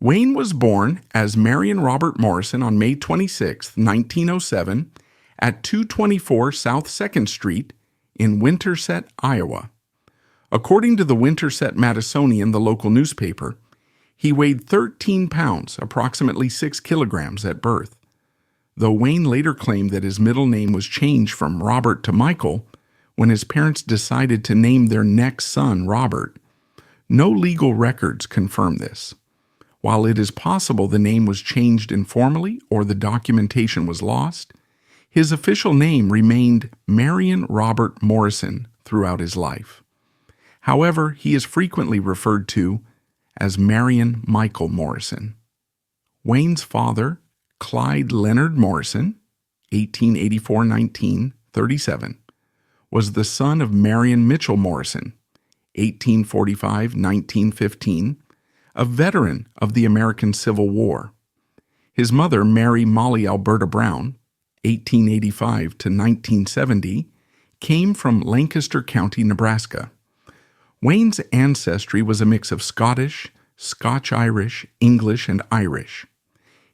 Wayne was born as Marion Robert Morrison on May 26, 1907, at 224 South 2nd Street in Winterset, Iowa. According to the Winterset Madisonian, the local newspaper, he weighed 13 pounds, approximately 6 kilograms, at birth. Though Wayne later claimed that his middle name was changed from Robert to Michael when his parents decided to name their next son Robert, no legal records confirm this. While it is possible the name was changed informally or the documentation was lost, his official name remained Marion Robert Morrison throughout his life. However, he is frequently referred to as Marion Michael Morrison. Wayne's father, Clyde Leonard Morrison, 1884-1937, was the son of Marion Mitchell Morrison, 1845-1915, a veteran of the American Civil War. His mother, Mary Molly Alberta Brown, 1885-1970, came from Lancaster County, Nebraska. Wayne's ancestry was a mix of Scottish, Scotch-Irish, English, and Irish.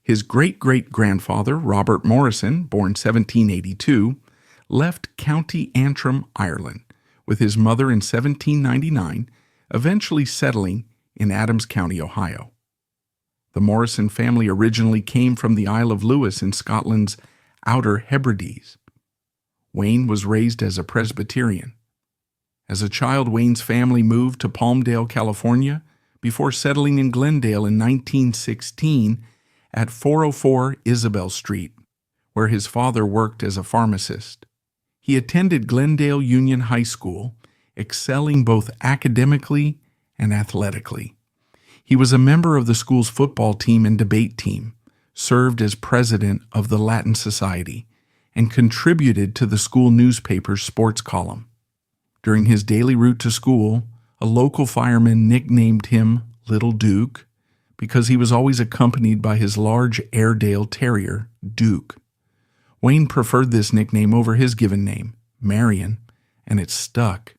His great-great-grandfather, Robert Morrison, born 1782, left County Antrim, Ireland, with his mother in 1799, eventually settling in Adams County, Ohio. The Morrison family originally came from the Isle of Lewis in Scotland's Outer Hebrides. Wayne was raised as a Presbyterian. As a child, Wayne's family moved to Palmdale, California, before settling in Glendale in 1916 at 404 Isabel Street, where his father worked as a pharmacist. He attended Glendale Union High School, excelling both academically and athletically. He was a member of the school's football team and debate team, served as president of the Latin Society, and contributed to the school newspaper's sports column. During his daily route to school, a local fireman nicknamed him Little Duke because he was always accompanied by his large Airedale Terrier, Duke. Wayne preferred this nickname over his given name, Marion, and it stuck.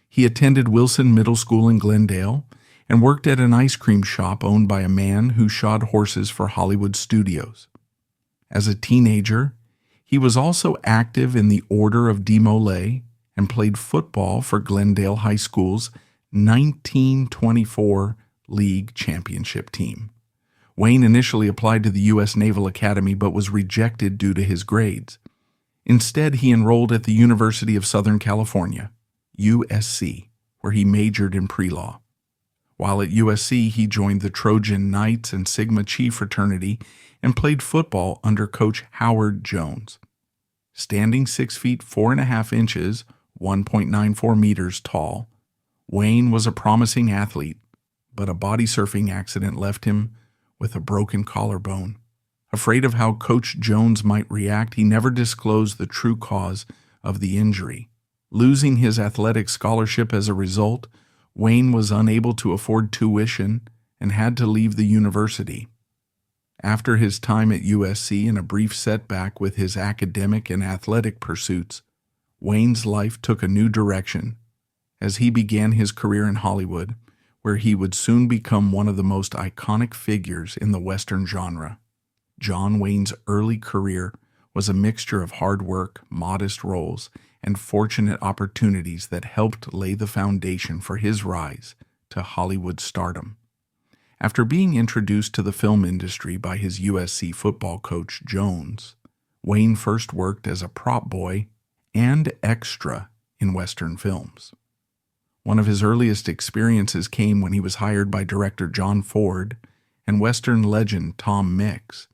He attended Wilson Middle School in Glendale and worked at an ice cream shop owned by a man who shod horses for Hollywood studios. As a teenager, he was also active in the Order of Demolay and played football for Glendale High School's 1924 League Championship team. Wayne initially applied to the U.S. Naval Academy but was rejected due to his grades. Instead, he enrolled at the University of Southern California, USC, where he majored in pre-law. While at USC, he joined the Trojan Knights and Sigma Chi fraternity and played football under Coach Howard Jones. Standing 6 feet 4.5 inches, 1.94 meters tall, Wayne was a promising athlete, but a body surfing accident left him with a broken collarbone. Afraid of how Coach Jones might react, he never disclosed the true cause of the injury. Losing his athletic scholarship as a result, Wayne was unable to afford tuition and had to leave the university. After his time at USC and a brief setback with his academic and athletic pursuits, Wayne's life took a new direction as he began his career in Hollywood, where he would soon become one of the most iconic figures in the Western genre. John Wayne's early career was a mixture of hard work, modest roles, and fortunate opportunities that helped lay the foundation for his rise to Hollywood stardom. After being introduced to the film industry by his USC football coach Jones, Wayne first worked as a prop boy and extra in Western films. One of his earliest experiences came when he was hired by director John Ford and Western legend Tom Mix,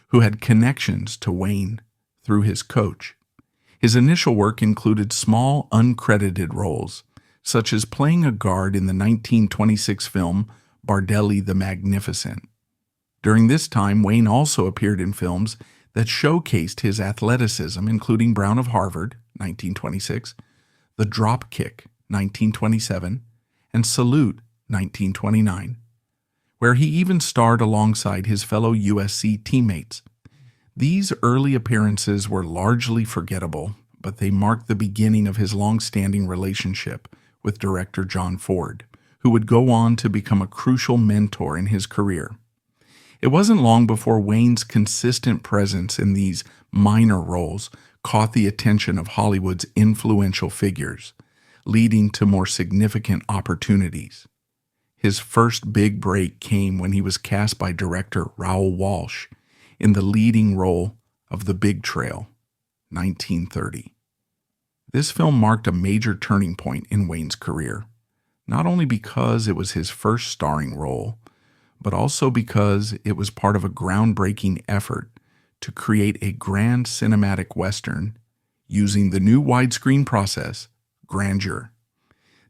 who had connections to Wayne through his coach. His initial work included small, uncredited roles, such as playing a guard in the 1926 film Bardelli the Magnificent. During this time, Wayne also appeared in films that showcased his athleticism, including Brown of Harvard, 1926, The Drop Kick, 1927, and Salute, 1929, where he even starred alongside his fellow USC teammates. These early appearances were largely forgettable, but they marked the beginning of his long-standing relationship with director John Ford, who would go on to become a crucial mentor in his career. It wasn't long before Wayne's consistent presence in these minor roles caught the attention of Hollywood's influential figures, leading to more significant opportunities. His first big break came when he was cast by director Raoul Walsh in the leading role of The Big Trail, 1930. This film marked a major turning point in Wayne's career, not only because it was his first starring role, but also because it was part of a groundbreaking effort to create a grand cinematic western using the new widescreen process, grandeur.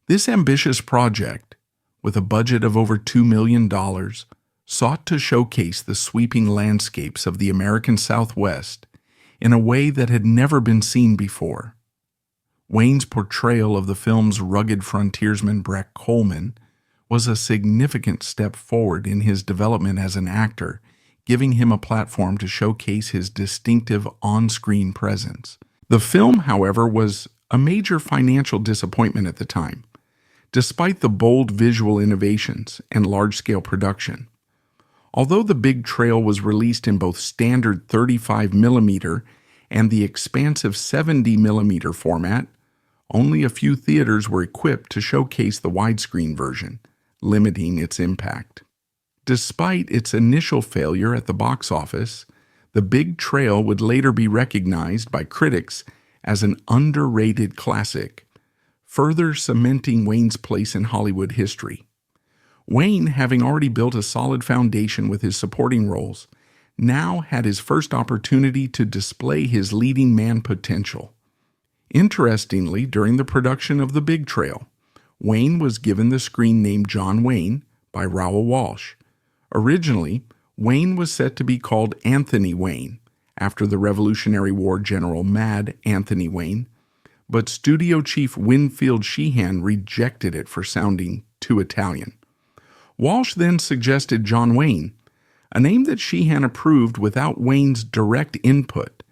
This ambitious project, with a budget of over $2 million, sought to showcase the sweeping landscapes of the American Southwest in a way that had never been seen before. Wayne's portrayal of the film's rugged frontiersman Breck Coleman was a significant step forward in his development as an actor, giving him a platform to showcase his distinctive on-screen presence. The film, however, was a major financial disappointment at the time. Despite the bold visual innovations and large-scale production, although The Big Trail was released in both standard 35mm and the expansive 70mm format, only a few theaters were equipped to showcase the widescreen version, limiting its impact. Despite its initial failure at the box office, The Big Trail would later be recognized by critics as an underrated classic, further cementing Wayne's place in Hollywood history. Wayne, having already built a solid foundation with his supporting roles, now had his first opportunity to display his leading man potential. Interestingly, during the production of The Big Trail, Wayne was given the screen name John Wayne by Raoul Walsh. Originally, Wayne was set to be called Anthony Wayne, after the Revolutionary War General Mad Anthony Wayne, but studio chief Winfield Sheehan rejected it for sounding too Italian. Walsh then suggested John Wayne, a name that Sheehan approved without Wayne's direct input,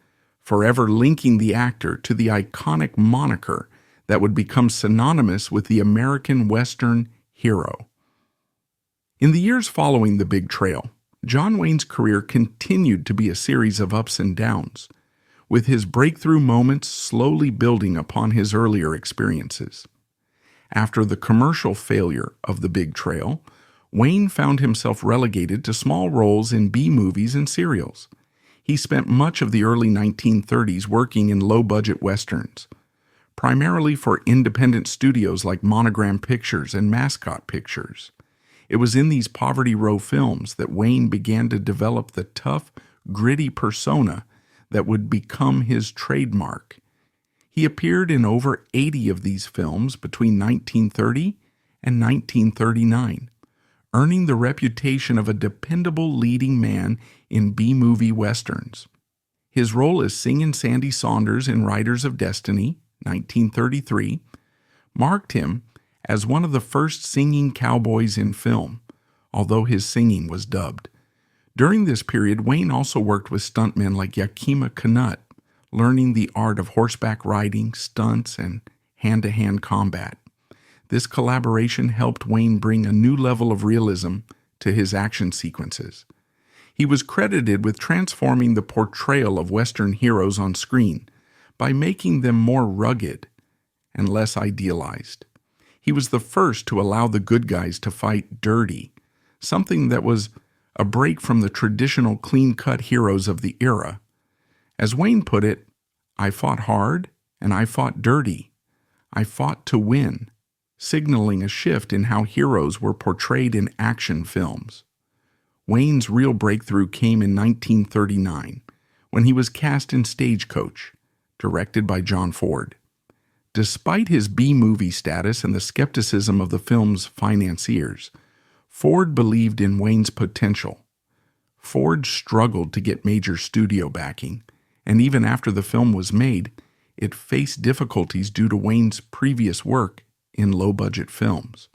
forever linking the actor to the iconic moniker that would become synonymous with the American Western hero. In the years following The Big Trail, John Wayne's career continued to be a series of ups and downs, with his breakthrough moments slowly building upon his earlier experiences. After the commercial failure of The Big Trail, Wayne found himself relegated to small roles in B-movies and serials. He spent much of the early 1930s working in low-budget westerns, primarily for independent studios like Monogram Pictures and Mascot Pictures. It was in these Poverty Row films that Wayne began to develop the tough, gritty persona that would become his trademark. He appeared in over 80 of these films between 1930 and 1939, earning the reputation of a dependable leading man in B-movie westerns. His role as Singin' Sandy Saunders in Riders of Destiny, 1933, marked him as one of the first singing cowboys in film, although his singing was dubbed. During this period, Wayne also worked with stuntmen like Yakima Canutt, learning the art of horseback riding, stunts, and hand-to-hand combat. This collaboration helped Wayne bring a new level of realism to his action sequences. He was credited with transforming the portrayal of Western heroes on screen by making them more rugged and less idealized. He was the first to allow the good guys to fight dirty, something that was a break from the traditional clean-cut heroes of the era. As Wayne put it, "I fought hard and I fought dirty. I fought to win," signaling a shift in how heroes were portrayed in action films. Wayne's real breakthrough came in 1939, when he was cast in Stagecoach, directed by John Ford. Despite his B-movie status and the skepticism of the film's financiers, Ford believed in Wayne's potential. Ford struggled to get major studio backing, and even after the film was made, it faced difficulties due to Wayne's previous work in low-budget films.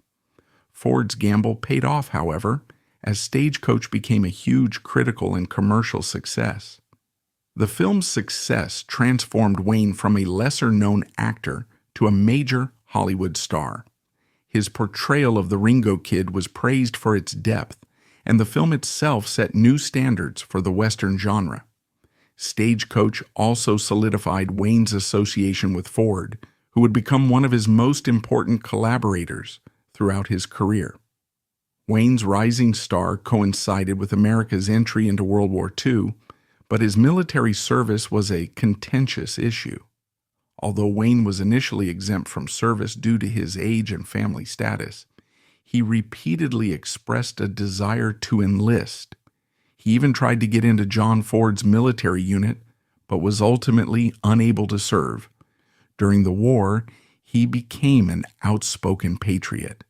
Ford's gamble paid off, however, as Stagecoach became a huge critical and commercial success. The film's success transformed Wayne from a lesser-known actor to a major Hollywood star. His portrayal of the Ringo Kid was praised for its depth and the film itself set new standards for the Western genre. Stagecoach also solidified Wayne's association with Ford, who would become one of his most important collaborators throughout his career. Wayne's rising star coincided with America's entry into World War II, but his military service was a contentious issue. Although Wayne was initially exempt from service due to his age and family status, he repeatedly expressed a desire to enlist. He even tried to get into John Ford's military unit, but was ultimately unable to serve. During the war, he became an outspoken patriot,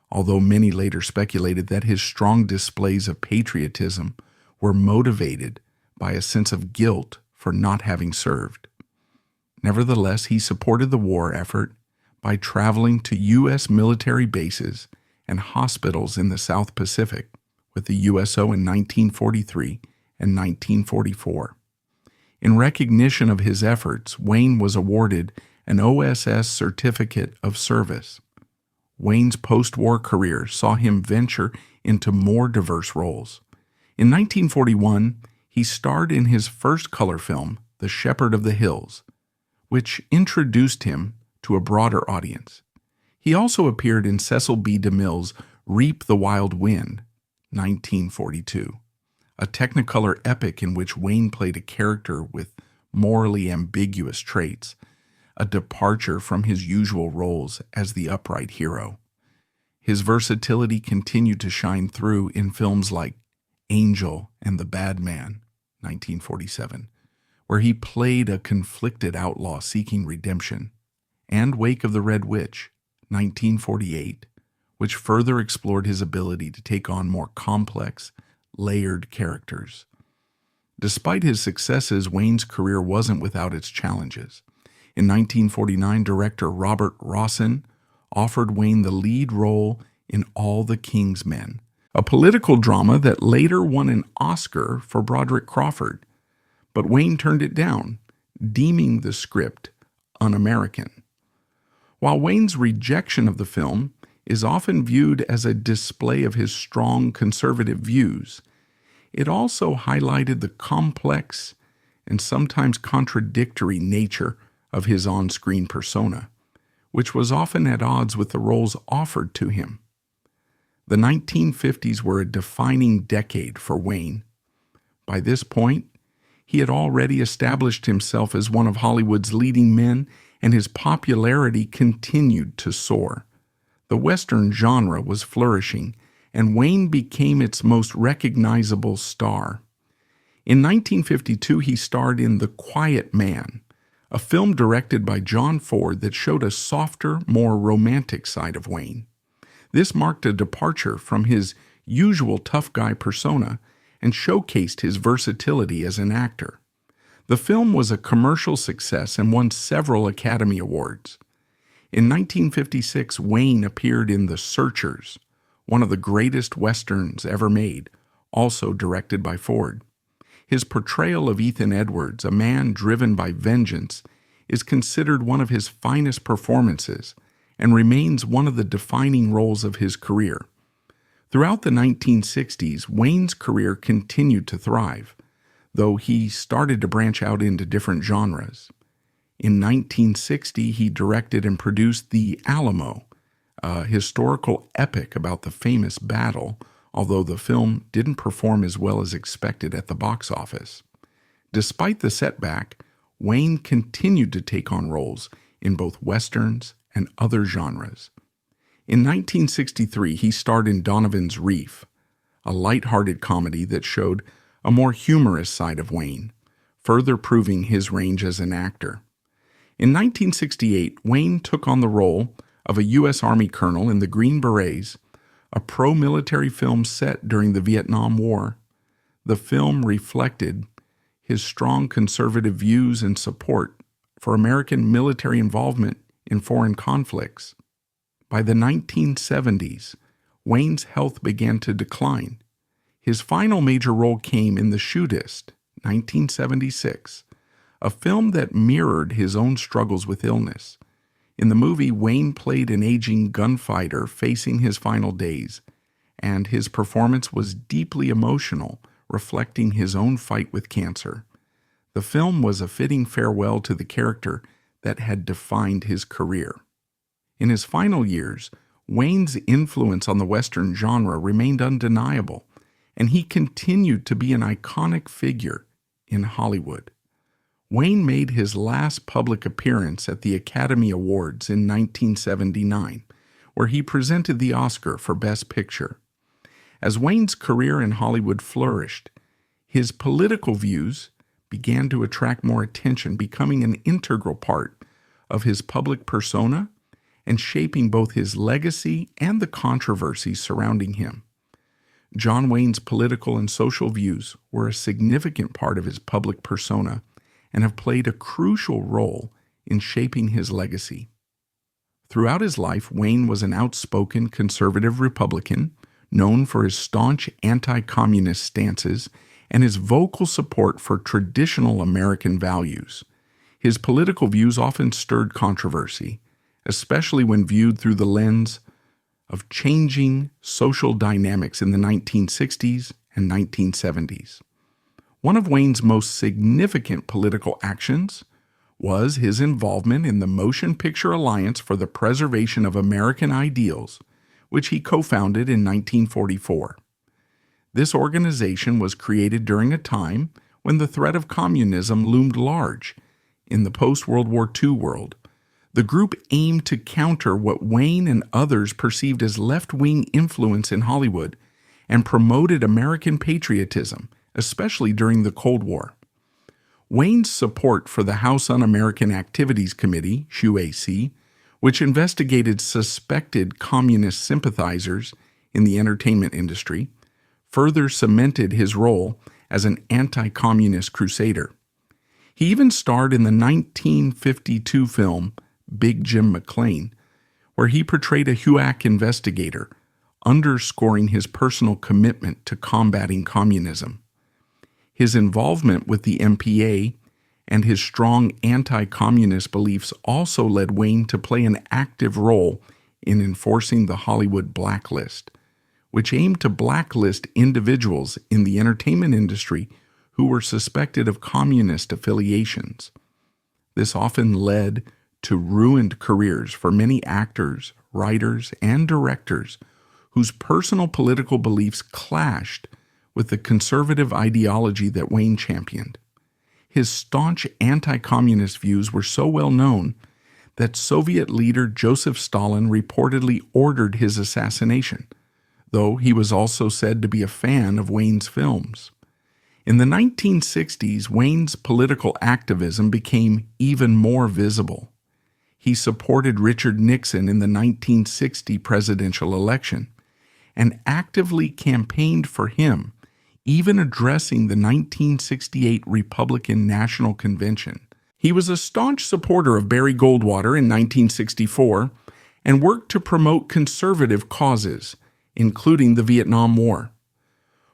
although many later speculated that his strong displays of patriotism were motivated by a sense of guilt for not having served. Nevertheless, he supported the war effort by traveling to U.S. military bases and hospitals in the South Pacific with the USO in 1943 and 1944. In recognition of his efforts, Wayne was awarded an OSS Certificate of Service. Wayne's post-war career saw him venture into more diverse roles. In 1941, he starred in his first color film, The Shepherd of the Hills, which introduced him to a broader audience. He also appeared in Cecil B. DeMille's Reap the Wild Wind, 1942, a Technicolor epic in which Wayne played a character with morally ambiguous traits, a departure from his usual roles as the upright hero. His versatility continued to shine through in films like Angel and the Bad Man, 1947, where he played a conflicted outlaw seeking redemption, and Wake of the Red Witch, 1948, which further explored his ability to take on more complex, layered characters. Despite his successes, Wayne's career wasn't without its challenges. In 1949, director Robert Rossen offered Wayne the lead role in All the King's Men, a political drama that later won an Oscar for Broderick Crawford. But Wayne turned it down, deeming the script un-American. While Wayne's rejection of the film is often viewed as a display of his strong conservative views, it also highlighted the complex and sometimes contradictory nature of his on-screen persona, which was often at odds with the roles offered to him. The 1950s were a defining decade for Wayne. By this point, he had already established himself as one of Hollywood's leading men, and his popularity continued to soar. The Western genre was flourishing, and Wayne became its most recognizable star. In 1952, he starred in The Quiet Man, a film directed by John Ford that showed a softer, more romantic side of Wayne. This marked a departure from his usual tough guy persona and showcased his versatility as an actor. The film was a commercial success and won several Academy Awards. In 1956, Wayne appeared in The Searchers, one of the greatest westerns ever made, also directed by Ford. His portrayal of Ethan Edwards, a man driven by vengeance, is considered one of his finest performances and remains one of the defining roles of his career. Throughout the 1960s, Wayne's career continued to thrive, though he started to branch out into different genres. In 1960, he directed and produced The Alamo, a historical epic about the famous battle, although the film didn't perform as well as expected at the box office. Despite the setback, Wayne continued to take on roles in both westerns and other genres. In 1963, he starred in Donovan's Reef, a light-hearted comedy that showed a more humorous side of Wayne, further proving his range as an actor. In 1968, Wayne took on the role of a U.S. Army colonel in The Green Berets, a pro-military film set during the Vietnam War. The film reflected his strong conservative views and support for American military involvement in foreign conflicts. By the 1970s, Wayne's health began to decline. His final major role came in The Shootist, 1976, a film that mirrored his own struggles with illness. In the movie, Wayne played an aging gunfighter facing his final days, and his performance was deeply emotional, reflecting his own fight with cancer. The film was a fitting farewell to the character that had defined his career. In his final years, Wayne's influence on the Western genre remained undeniable, and he continued to be an iconic figure in Hollywood. Wayne made his last public appearance at the Academy Awards in 1979, where he presented the Oscar for Best Picture. As Wayne's career in Hollywood flourished, his political views began to attract more attention, becoming an integral part of his public persona and shaping both his legacy and the controversies surrounding him. John Wayne's political and social views were a significant part of his public persona and have played a crucial role in shaping his legacy. Throughout his life, Wayne was an outspoken conservative Republican, known for his staunch anti-communist stances and his vocal support for traditional American values. His political views often stirred controversy, especially when viewed through the lens of changing social dynamics in the 1960s and 1970s. One of Wayne's most significant political actions was his involvement in the Motion Picture Alliance for the Preservation of American Ideals, which he co-founded in 1944. This organization was created during a time when the threat of communism loomed large in the post-World War II world. The group aimed to counter what Wayne and others perceived as left-wing influence in Hollywood and promoted American patriotism, especially during the Cold War. Wayne's support for the House Un-American Activities Committee, HUAC, which investigated suspected communist sympathizers in the entertainment industry, further cemented his role as an anti-communist crusader. He even starred in the 1952 film Big Jim McLean, where he portrayed a HUAC investigator, underscoring his personal commitment to combating communism. His involvement with the MPA and his strong anti-communist beliefs also led Wayne to play an active role in enforcing the Hollywood blacklist, which aimed to blacklist individuals in the entertainment industry who were suspected of communist affiliations. This often led to ruined careers for many actors, writers, and directors whose personal political beliefs clashed with the conservative ideology that Wayne championed. His staunch anti-communist views were so well known that Soviet leader Joseph Stalin reportedly ordered his assassination, though he was also said to be a fan of Wayne's films. In the 1960s, Wayne's political activism became even more visible. He supported Richard Nixon in the 1960 presidential election and actively campaigned for him, even addressing the 1968 Republican National Convention. He was a staunch supporter of Barry Goldwater in 1964 and worked to promote conservative causes, including the Vietnam War.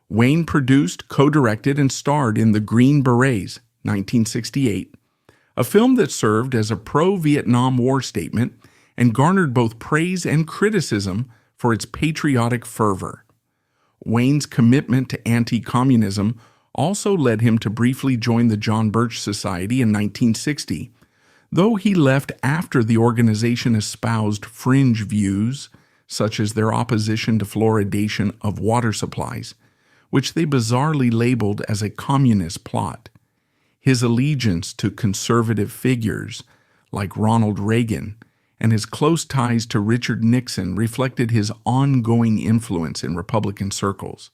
Wayne produced, co-directed, and starred in The Green Berets, 1968, a film that served as a pro-Vietnam War statement and garnered both praise and criticism for its patriotic fervor. Wayne's commitment to anti-communism also led him to briefly join the John Birch Society in 1960, though he left after the organization espoused fringe views, such as their opposition to fluoridation of water supplies, which they bizarrely labeled as a communist plot. His allegiance to conservative figures like Ronald Reagan and his close ties to Richard Nixon reflected his ongoing influence in Republican circles.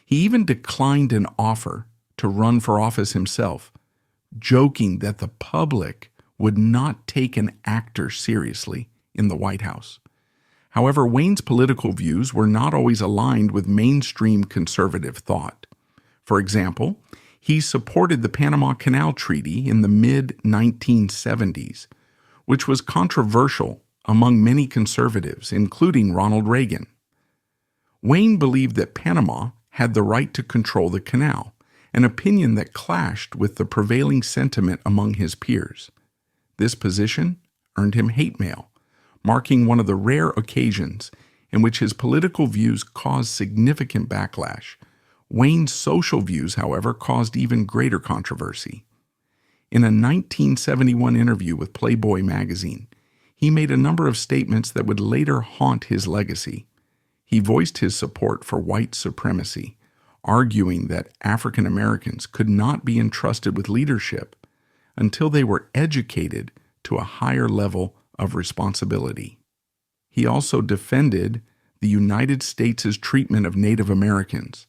He even declined an offer to run for office himself, joking that the public would not take an actor seriously in the White House. However, Wayne's political views were not always aligned with mainstream conservative thought. For example, he supported the Panama Canal Treaty in the mid-1970s, which was controversial among many conservatives, including Ronald Reagan. Wayne believed that Panama had the right to control the canal, an opinion that clashed with the prevailing sentiment among his peers. This position earned him hate mail, marking one of the rare occasions in which his political views caused significant backlash. Wayne's social views, however, caused even greater controversy. In a 1971 interview with Playboy magazine, he made a number of statements that would later haunt his legacy. He voiced his support for white supremacy, arguing that African Americans could not be entrusted with leadership until they were educated to a higher level of responsibility. He also defended the United States' treatment of Native Americans,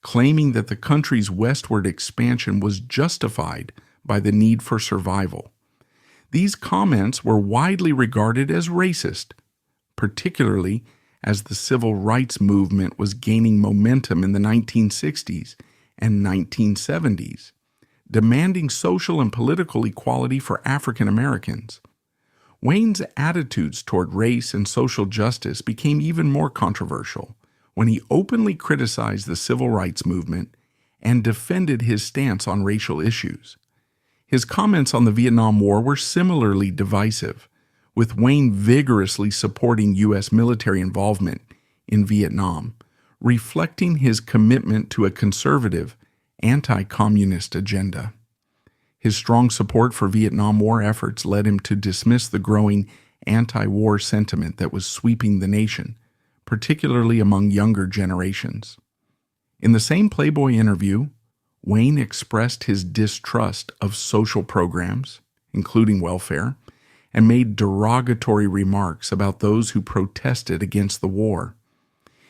claiming that the country's westward expansion was justified by the need for survival. These comments were widely regarded as racist, particularly as the civil rights movement was gaining momentum in the 1960s and 1970s, demanding social and political equality for African Americans. Wayne's attitudes toward race and social justice became even more controversial when he openly criticized the civil rights movement and defended his stance on racial issues. His comments on the Vietnam War were similarly divisive, with Wayne vigorously supporting U.S. military involvement in Vietnam, reflecting his commitment to a conservative, anti-communist agenda. His strong support for Vietnam War efforts led him to dismiss the growing anti-war sentiment that was sweeping the nation, particularly among younger generations. In the same Playboy interview, Wayne expressed his distrust of social programs, including welfare, and made derogatory remarks about those who protested against the war.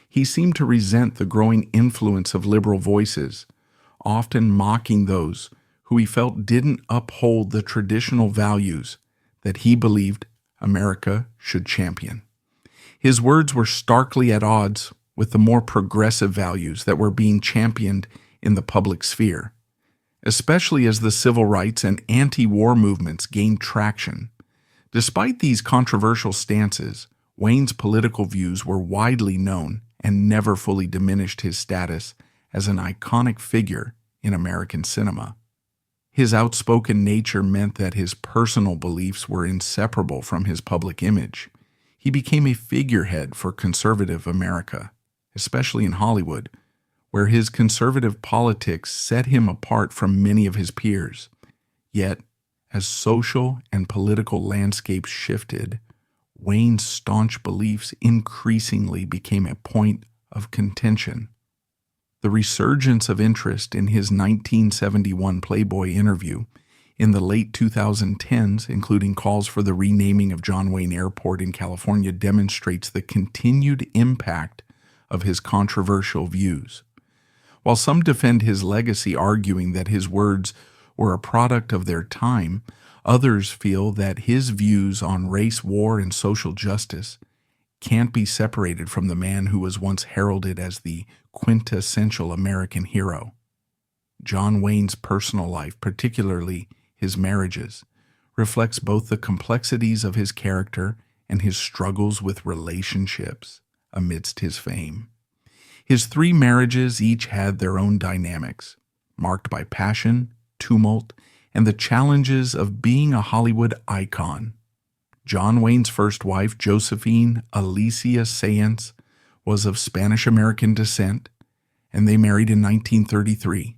He seemed to resent the growing influence of liberal voices, often mocking those who he felt didn't uphold the traditional values that he believed America should champion. His words were starkly at odds with the more progressive values that were being championed in the public sphere, especially as the civil rights and anti-war movements gained traction. Despite these controversial stances, Wayne's political views were widely known and never fully diminished his status as an iconic figure in American cinema. His outspoken nature meant that his personal beliefs were inseparable from his public image. He became a figurehead for conservative America, especially in Hollywood, where his conservative politics set him apart from many of his peers. Yet, as social and political landscapes shifted, Wayne's staunch beliefs increasingly became a point of contention. The resurgence of interest in his 1971 Playboy interview in the late 2010s, including calls for the renaming of John Wayne Airport in California, demonstrates the continued impact of his controversial views. While some defend his legacy, arguing that his words were a product of their time, others feel that his views on race, war, and social justice can't be separated from the man who was once heralded as the quintessential American hero. John Wayne's personal life, particularly his marriages, reflects both the complexities of his character and his struggles with relationships amidst his fame. His 3 marriages each had their own dynamics, marked by passion, tumult, and the challenges of being a Hollywood icon. John Wayne's first wife, Josephine Alicia Sayence, was of Spanish-American descent, and they married in 1933.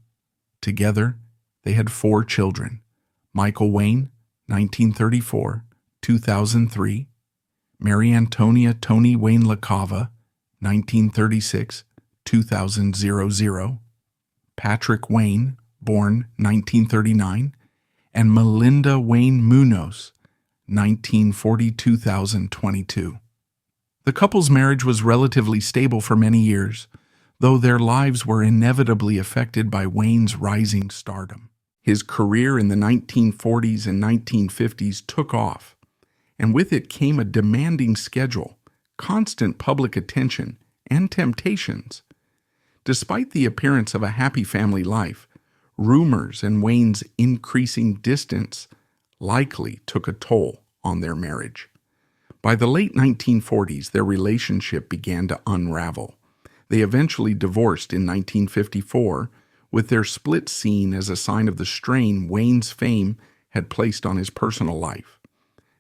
Together, they had 4 children: Michael Wayne, 1934, 2003; Mary Antonia Tony Wayne LaCava, 1936, 2000; Patrick Wayne, born 1939, and Melinda Wayne Munoz, 1940-2022. The couple's marriage was relatively stable for many years, though their lives were inevitably affected by Wayne's rising stardom. His career in the 1940s and 1950s took off, and with it came a demanding schedule, constant public attention, and temptations. Despite the appearance of a happy family life, rumors and Wayne's increasing distance likely took a toll on their marriage. By the late 1940s, their relationship began to unravel. They eventually divorced in 1954, with their split seen as a sign of the strain Wayne's fame had placed on his personal life.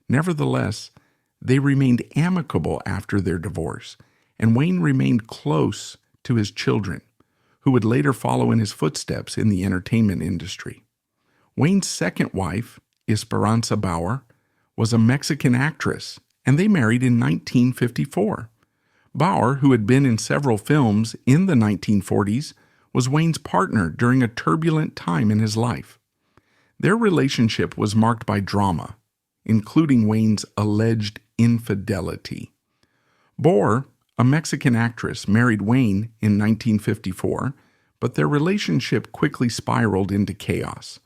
Nevertheless, they remained amicable after their divorce, and Wayne remained close to his children, who would later follow in his footsteps in the entertainment industry. Wayne's second wife, Esperanza Bauer, was a Mexican actress, and they married in 1954. Bauer, who had been in several films in the 1940s, was Wayne's partner during a turbulent time in his life. Their relationship was marked by drama, including Wayne's alleged infidelity. Bauer, a Mexican actress, married Wayne in 1954, but their relationship quickly spiraled into chaos.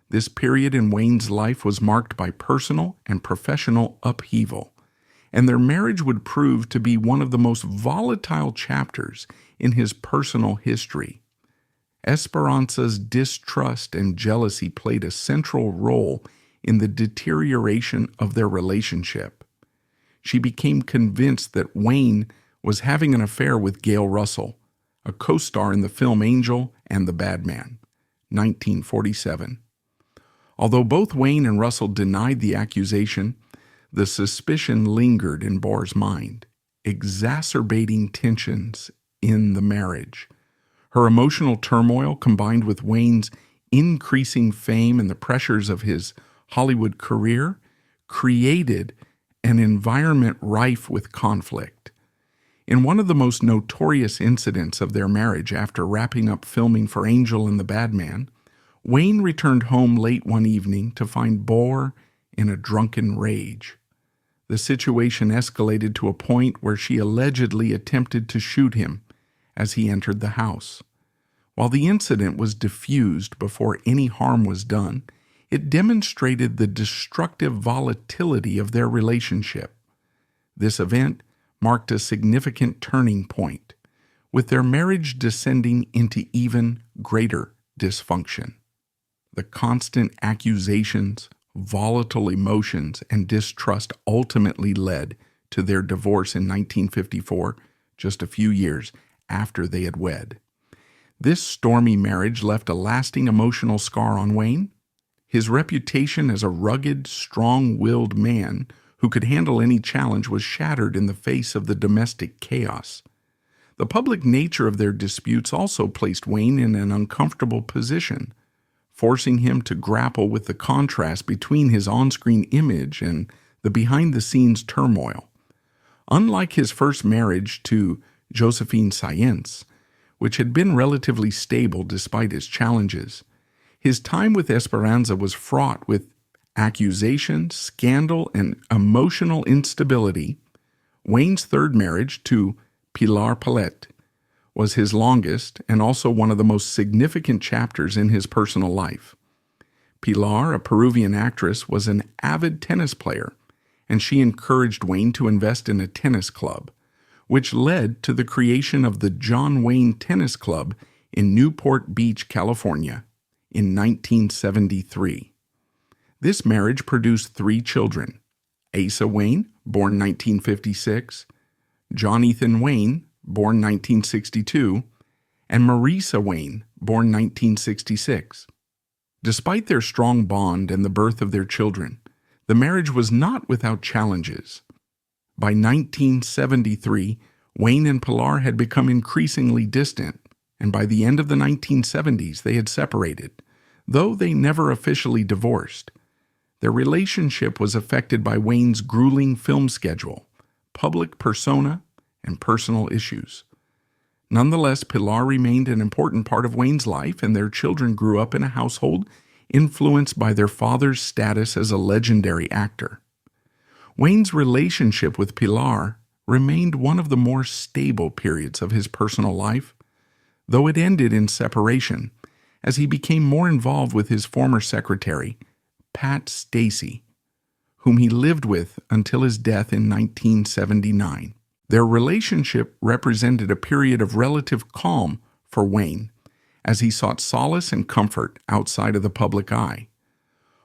This period in Wayne's life was marked by personal and professional upheaval, and their marriage would prove to be one of the most volatile chapters in his personal history. Esperanza's distrust and jealousy played a central role in the deterioration of their relationship. She became convinced that Wayne was having an affair with Gail Russell, a co-star in the film Angel and the Bad Man, 1947. Although both Wayne and Russell denied the accusation, the suspicion lingered in Bauer's mind, exacerbating tensions in the marriage. Her emotional turmoil, combined with Wayne's increasing fame and the pressures of his Hollywood career, created an environment rife with conflict. In one of the most notorious incidents of their marriage after wrapping up filming for Angel and the Bad Man, Wayne returned home late one evening to find Bauer in a drunken rage. The situation escalated to a point where she allegedly attempted to shoot him as he entered the house. While the incident was diffused before any harm was done, it demonstrated the destructive volatility of their relationship. This event marked a significant turning point, with their marriage descending into even greater dysfunction. The constant accusations, volatile emotions, and distrust ultimately led to their divorce in 1954, just a few years after they had wed. This stormy marriage left a lasting emotional scar on Wayne. His reputation as a rugged, strong-willed man who could handle any challenge was shattered in the face of the domestic chaos. The public nature of their disputes also placed Wayne in an uncomfortable position, forcing him to grapple with the contrast between his on-screen image and the behind-the-scenes turmoil. Unlike his first marriage to Josephine Sáenz, which had been relatively stable despite his challenges, his time with Esperanza was fraught with accusation, scandal, and emotional instability. Wayne's third marriage to Pilar Palet was his longest and also one of the most significant chapters in his personal life. Pilar, a Peruvian actress, was an avid tennis player, and she encouraged Wayne to invest in a tennis club, which led to the creation of the John Wayne Tennis Club in Newport Beach, California, in 1973. This marriage produced 3 children: Asa Wayne, born 1956, John Ethan Wayne, born 1962, and Marisa Wayne, born 1966. Despite their strong bond and the birth of their children, the marriage was not without challenges. By 1973, Wayne and Pilar had become increasingly distant, and by the end of the 1970s they had separated, though they never officially divorced. Their relationship was affected by Wayne's grueling film schedule, public persona, and personal issues. Nonetheless, Pilar remained an important part of Wayne's life, and their children grew up in a household influenced by their father's status as a legendary actor. Wayne's relationship with Pilar remained one of the more stable periods of his personal life, though it ended in separation as he became more involved with his former secretary, Pat Stacy, whom he lived with until his death in 1979. Their relationship represented a period of relative calm for Wayne, as he sought solace and comfort outside of the public eye.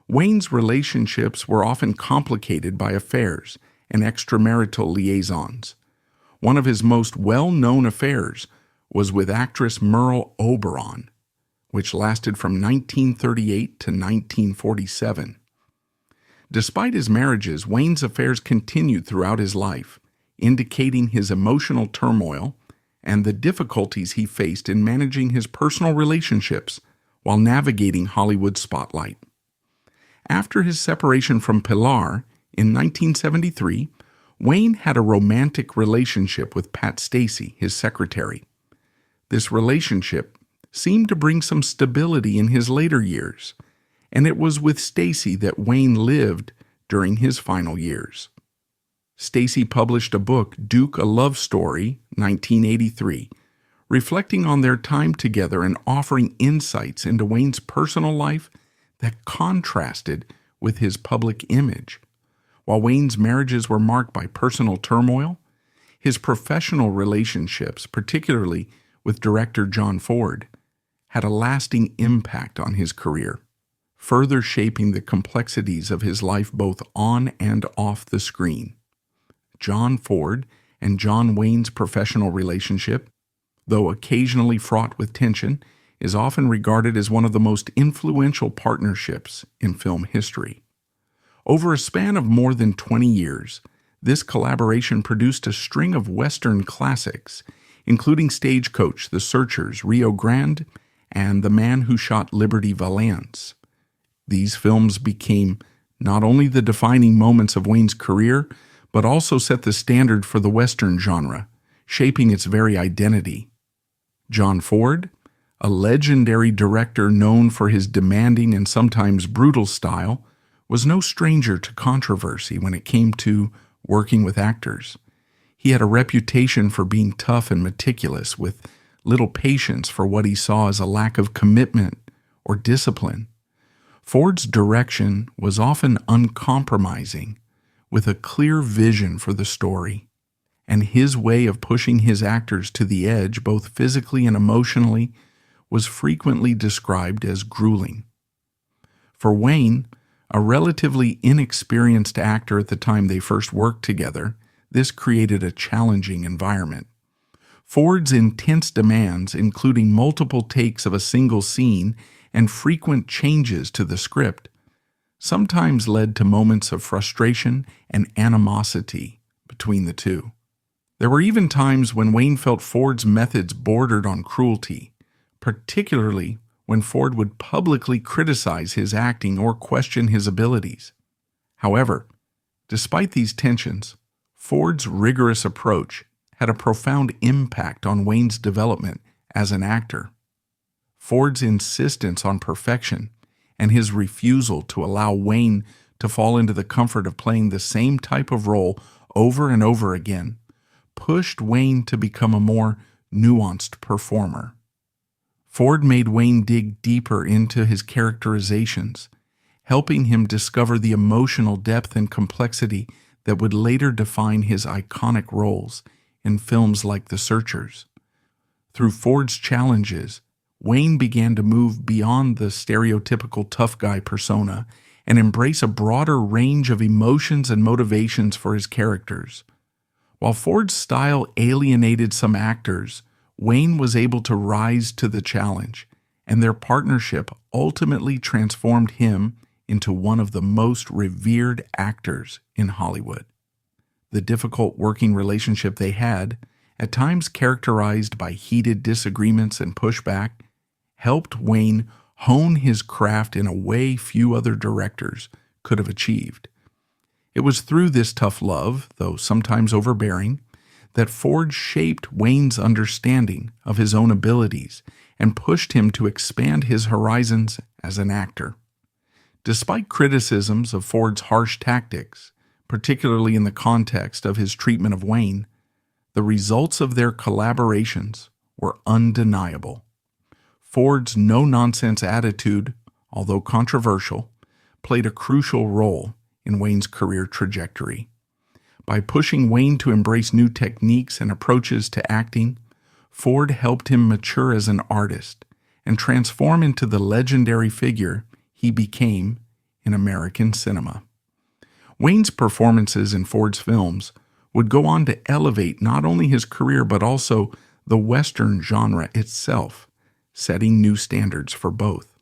Wayne's relationships were often complicated by affairs and extramarital liaisons. One of his most well-known affairs was with actress Merle Oberon, which lasted from 1938 to 1947. Despite his marriages, Wayne's affairs continued throughout his life, indicating his emotional turmoil and the difficulties he faced in managing his personal relationships while navigating Hollywood's spotlight. After his separation from Pilar in 1973, Wayne had a romantic relationship with Pat Stacy, his secretary. This relationship seemed to bring some stability in his later years, and it was with Stacy that Wayne lived during his final years. Stacy published a book, Duke: A Love Story, 1983, reflecting on their time together and offering insights into Wayne's personal life that contrasted with his public image. While Wayne's marriages were marked by personal turmoil, his professional relationships, particularly with director John Ford, had a lasting impact on his career, further shaping the complexities of his life both on and off the screen. John Ford and John Wayne's professional relationship, though occasionally fraught with tension, is often regarded as one of the most influential partnerships in film history. Over a span of more than 20 years, this collaboration produced a string of Western classics, including Stagecoach, The Searchers, Rio Grande, and The Man Who Shot Liberty Valance. These films became not only the defining moments of Wayne's career, but also set the standard for the Western genre, shaping its very identity. John Ford, a legendary director known for his demanding and sometimes brutal style, was no stranger to controversy when it came to working with actors. He had a reputation for being tough and meticulous, with little patience for what he saw as a lack of commitment or discipline. Ford's direction was often uncompromising, with a clear vision for the story, and his way of pushing his actors to the edge, both physically and emotionally, was frequently described as grueling. For Wayne, a relatively inexperienced actor at the time they first worked together, this created a challenging environment. Ford's intense demands, including multiple takes of a single scene and frequent changes to the script, sometimes led to moments of frustration and animosity between the two. There were even times when Wayne felt Ford's methods bordered on cruelty, particularly when Ford would publicly criticize his acting or question his abilities. However, despite these tensions, Ford's rigorous approach had a profound impact on Wayne's development as an actor. Ford's insistence on perfection and his refusal to allow Wayne to fall into the comfort of playing the same type of role over and over again pushed Wayne to become a more nuanced performer. Ford made Wayne dig deeper into his characterizations, helping him discover the emotional depth and complexity that would later define his iconic roles in films like The Searchers. Through Ford's challenges, Wayne began to move beyond the stereotypical tough guy persona and embrace a broader range of emotions and motivations for his characters. While Ford's style alienated some actors, Wayne was able to rise to the challenge, and their partnership ultimately transformed him into one of the most revered actors in Hollywood. The difficult working relationship they had, at times characterized by heated disagreements and pushback, helped Wayne hone his craft in a way few other directors could have achieved. It was through this tough love, though sometimes overbearing, that Ford shaped Wayne's understanding of his own abilities and pushed him to expand his horizons as an actor. Despite criticisms of Ford's harsh tactics, particularly in the context of his treatment of Wayne, the results of their collaborations were undeniable. Ford's no-nonsense attitude, although controversial, played a crucial role in Wayne's career trajectory. By pushing Wayne to embrace new techniques and approaches to acting, Ford helped him mature as an artist and transform into the legendary figure he became in American cinema. Wayne's performances in Ford's films would go on to elevate not only his career but also the Western genre itself, setting new standards for both.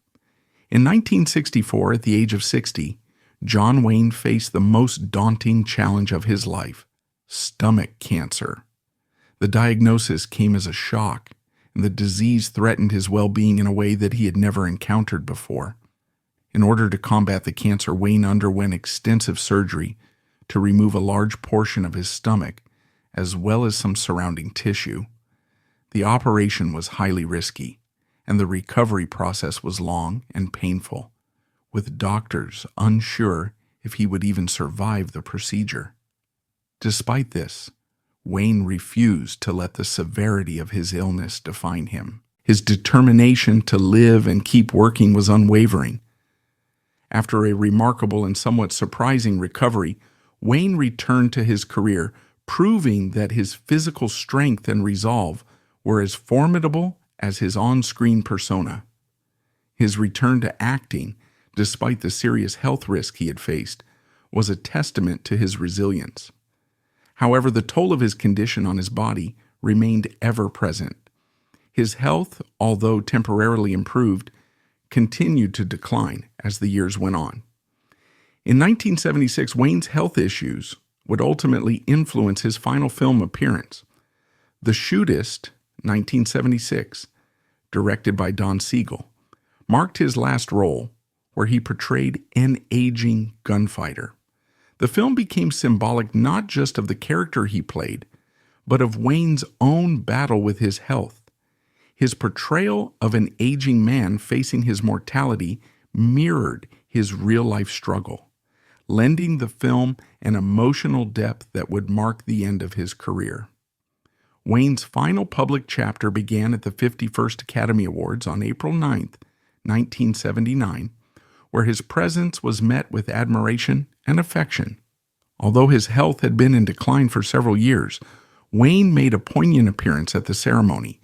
In 1964, at the age of 60, John Wayne faced the most daunting challenge of his life, stomach cancer. The diagnosis came as a shock, and the disease threatened his well-being in a way that he had never encountered before. In order to combat the cancer, Wayne underwent extensive surgery to remove a large portion of his stomach, as well as some surrounding tissue. The operation was highly risky, and the recovery process was long and painful, with doctors unsure if he would even survive the procedure. Despite this, Wayne refused to let the severity of his illness define him. His determination to live and keep working was unwavering. After a remarkable and somewhat surprising recovery, Wayne returned to his career, proving that his physical strength and resolve were as formidable as his on-screen persona. His return to acting, despite the serious health risk he had faced, was a testament to his resilience. However, the toll of his condition on his body remained ever present. His health, although temporarily improved, continued to decline as the years went on. In 1976, Wayne's health issues would ultimately influence his final film appearance. The Shootist, 1976, directed by Don Siegel, marked his last role, where he portrayed an aging gunfighter. The film became symbolic not just of the character he played, but of Wayne's own battle with his health. His portrayal of an aging man facing his mortality mirrored his real-life struggle, lending the film an emotional depth that would mark the end of his career. Wayne's final public chapter began at the 51st Academy Awards on April 9, 1979, where his presence was met with admiration and affection. Although his health had been in decline for several years, Wayne made a poignant appearance at the ceremony,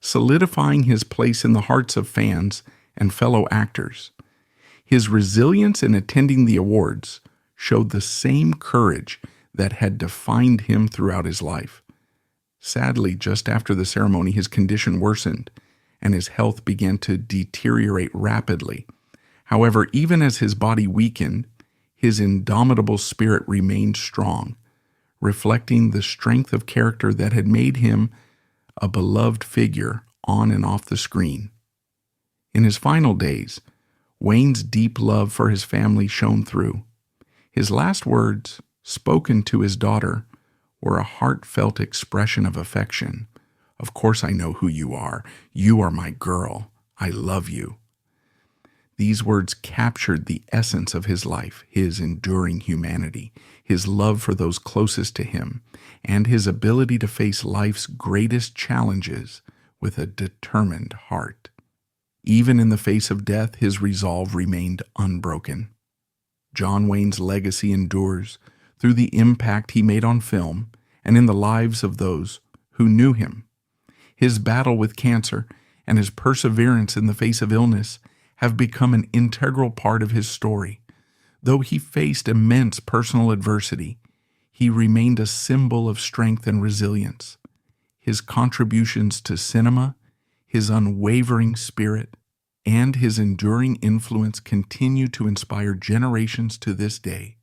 solidifying his place in the hearts of fans and fellow actors. His resilience in attending the awards showed the same courage that had defined him throughout his life. Sadly, just after the ceremony, his condition worsened, and his health began to deteriorate rapidly. However, even as his body weakened, his indomitable spirit remained strong, reflecting the strength of character that had made him a beloved figure on and off the screen. In his final days, Wayne's deep love for his family shone through. His last words, spoken to his daughter, were a heartfelt expression of affection. "Of course I know who you are. You are my girl. I love you." These words captured the essence of his life, his enduring humanity, his love for those closest to him, and his ability to face life's greatest challenges with a determined heart. Even in the face of death, his resolve remained unbroken. John Wayne's legacy endures through the impact he made on film and in the lives of those who knew him. His battle with cancer and his perseverance in the face of illness have become an integral part of his story. Though he faced immense personal adversity, he remained a symbol of strength and resilience. His contributions to cinema, his unwavering spirit, and his enduring influence continue to inspire generations to this day.